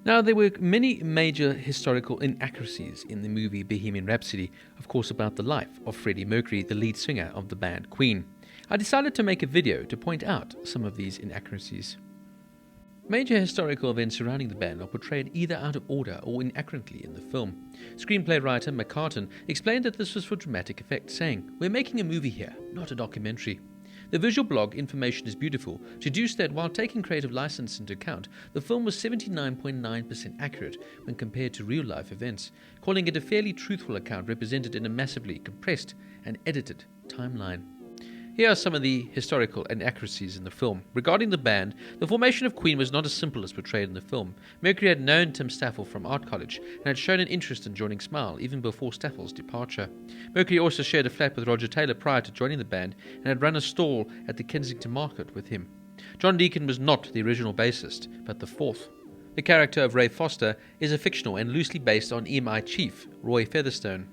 Now, there were many major historical inaccuracies in the movie Bohemian Rhapsody, of course about the life of Freddie Mercury, the lead singer of the band Queen. I decided to make a video to point out some of these inaccuracies. Major historical events surrounding the band are portrayed either out of order or inaccurately in the film. Screenplay writer McCartan explained that this was for dramatic effect, saying, "We're making a movie here, not a documentary." The visual blog Information is Beautiful deduced that while taking creative license into account, the film was 79.9% accurate when compared to real-life events, calling it a fairly truthful account represented in a massively compressed and edited timeline. Here are some of the historical inaccuracies in the film. Regarding the band, the formation of Queen was not as simple as portrayed in the film. Mercury had known Tim Staffel from art college and had shown an interest in joining Smile even before Staffel's departure. Mercury also shared a flat with Roger Taylor prior to joining the band and had run a stall at the Kensington Market with him. John Deacon was not the original bassist, but the fourth. The character of Ray Foster is a fictional and loosely based on EMI chief Roy Featherstone.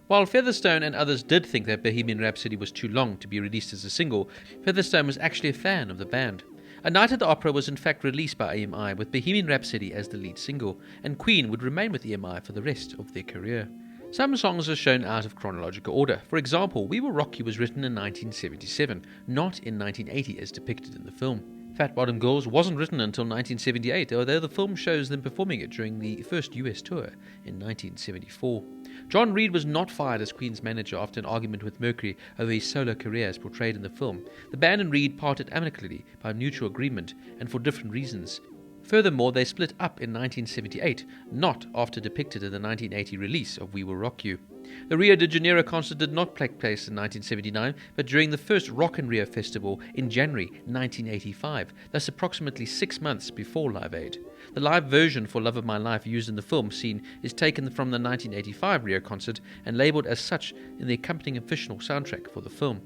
While Featherstone and others did think that Bohemian Rhapsody was too long to be released as a single, Featherstone was actually a fan of the band. A Night at the Opera was in fact released by EMI with Bohemian Rhapsody as the lead single, and Queen would remain with EMI for the rest of their career. Some songs are shown out of chronological order. For example, We Will Rock You was written in 1977, not in 1980 as depicted in the film. Fat Bottom Girls wasn't written until 1978, although the film shows them performing it during the first US tour in 1974. John Reid was not fired as Queen's manager after an argument with Mercury over his solo career as portrayed in the film. The band and Reid parted amicably by mutual agreement and for different reasons. Furthermore, they split up in 1978, not after depicted in the 1980 release of We Will Rock You. The Rio de Janeiro concert did not take place in 1979, but during the first Rock in Rio festival in January 1985, thus approximately 6 months before Live Aid. The live version for Love of My Life used in the film scene is taken from the 1985 Rio concert and labelled as such in the accompanying official soundtrack for the film.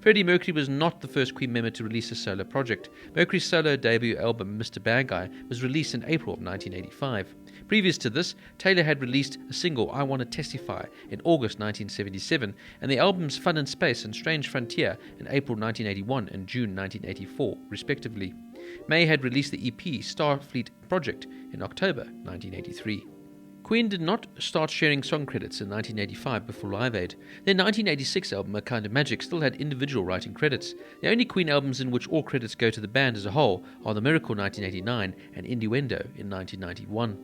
Freddie Mercury was not the first Queen member to release a solo project. Mercury's solo debut album, Mr. Bad Guy, was released in April of 1985. Previous to this, Taylor had released a single, I Want to Testify, in August 1977, and the albums Fun in Space and Strange Frontier in April 1981 and June 1984, respectively. May had released the EP Starfleet Project in October 1983. Queen did not start sharing song credits in 1985 before Live Aid. Their 1986 album, A Kind of Magic, still had individual writing credits. The only Queen albums in which all credits go to the band as a whole are The Miracle 1989 and Innuendo in 1991.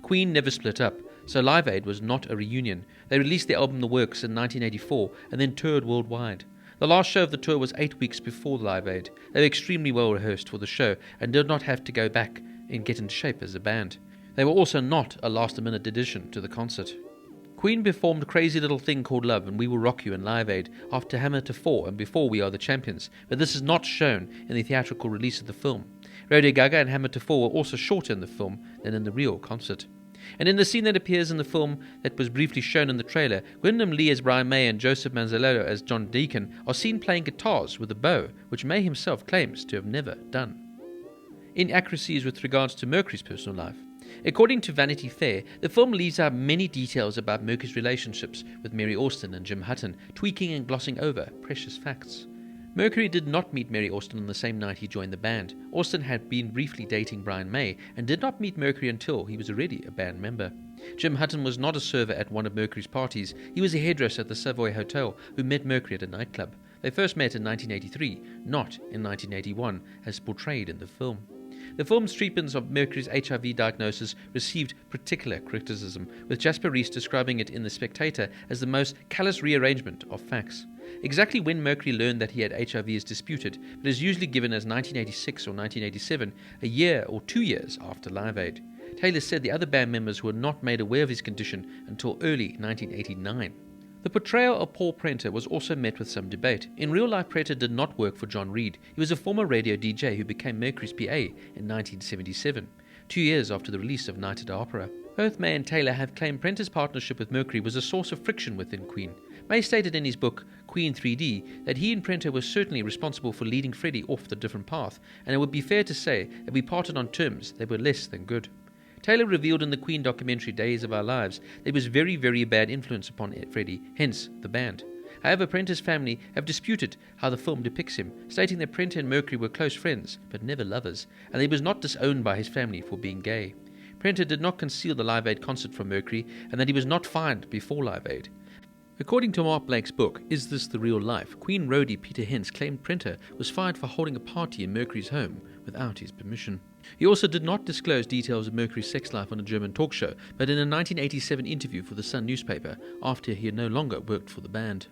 Queen never split up, so Live Aid was not a reunion. They released the album The Works in 1984 and then toured worldwide. The last show of the tour was 8 weeks before Live Aid. They were extremely well rehearsed for the show and did not have to go back and get into shape as a band. They were also not a last-minute addition to the concert. Queen performed Crazy Little Thing Called Love and We Will Rock You in Live Aid after Hammer to Four and before We Are the Champions, but this is not shown in the theatrical release of the film. Radio Gaga and Hammer to Four were also shorter in the film than in the real concert. And in the scene that appears in the film that was briefly shown in the trailer, Wyndham Lee as Brian May and Joseph Manzanello as John Deacon are seen playing guitars with a bow, which May himself claims to have never done. Inaccuracies with regards to Mercury's personal life. According to Vanity Fair, the film leaves out many details about Mercury's relationships with Mary Austin and Jim Hutton, tweaking and glossing over precious facts. Mercury did not meet Mary Austin on the same night he joined the band. Austin had been briefly dating Brian May and did not meet Mercury until he was already a band member. Jim Hutton was not a server at one of Mercury's parties. He was a hairdresser at the Savoy Hotel who met Mercury at a nightclub. They first met in 1983, not in 1981, as portrayed in the film. The film's treatments of Mercury's HIV diagnosis received particular criticism, with Jasper Rees describing it in The Spectator as the most callous rearrangement of facts. Exactly when Mercury learned that he had HIV is disputed, but is usually given as 1986 or 1987, a year or 2 years after Live Aid. Taylor said the other band members were not made aware of his condition until early 1989. The portrayal of Paul Prenter was also met with some debate. In real life, Prenter did not work for John Reid. He was a former radio DJ who became Mercury's PA in 1977, 2 years after the release of Night at the Opera. Both May and Taylor have claimed Prenter's partnership with Mercury was a source of friction within Queen. May stated in his book, Queen 3D, that he and Prenter were certainly responsible for leading Freddie off the different path, and it would be fair to say that we parted on terms that were less than good. Taylor revealed in the Queen documentary Days of Our Lives that he was very, very bad influence upon Freddie, hence the band. However, Prenter's family have disputed how the film depicts him, stating that Prenter and Mercury were close friends, but never lovers, and he was not disowned by his family for being gay. Prenter did not conceal the Live Aid concert from Mercury and that he was not fined before Live Aid. According to Mark Blake's book, Is This the Real Life?, Queen roadie Peter Hens claimed Prenter was fired for holding a party in Mercury's home without his permission. He also did not disclose details of Mercury's sex life on a German talk show, but in a 1987 interview for the Sun newspaper after he had no longer worked for the band.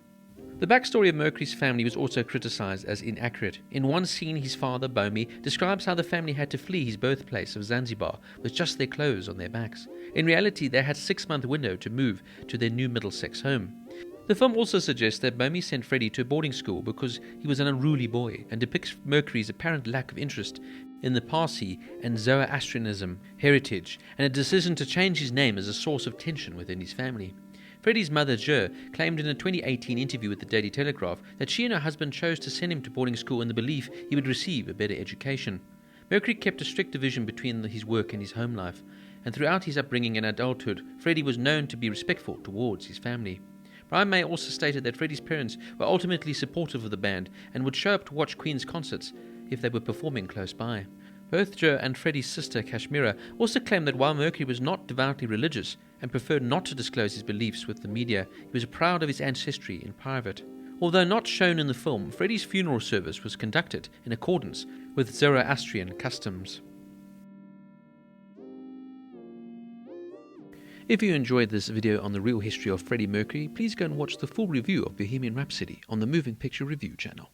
The backstory of Mercury's family was also criticized as inaccurate. In one scene, his father, Bomi, describes how the family had to flee his birthplace of Zanzibar with just their clothes on their backs. In reality, they had a 6-month window to move to their new Middlesex home. The film also suggests that Bomi sent Freddie to a boarding school because he was an unruly boy, and depicts Mercury's apparent lack of interest in the Parsi and Zoroastrianism heritage, and a decision to change his name as a source of tension within his family. Freddie's mother, Jo, claimed in a 2018 interview with the Daily Telegraph that she and her husband chose to send him to boarding school in the belief he would receive a better education. Mercury kept a strict division between his work and his home life, and throughout his upbringing and adulthood, Freddie was known to be respectful towards his family. Brian May also stated that Freddie's parents were ultimately supportive of the band and would show up to watch Queen's concerts if they were performing close by. Both Jo and Freddie's sister, Kashmira, also claimed that while Mercury was not devoutly religious and preferred not to disclose his beliefs with the media, he was proud of his ancestry in private. Although not shown in the film, Freddie's funeral service was conducted in accordance with Zoroastrian customs. If you enjoyed this video on the real history of Freddie Mercury, please go and watch the full review of Bohemian Rhapsody on the Moving Picture Review channel.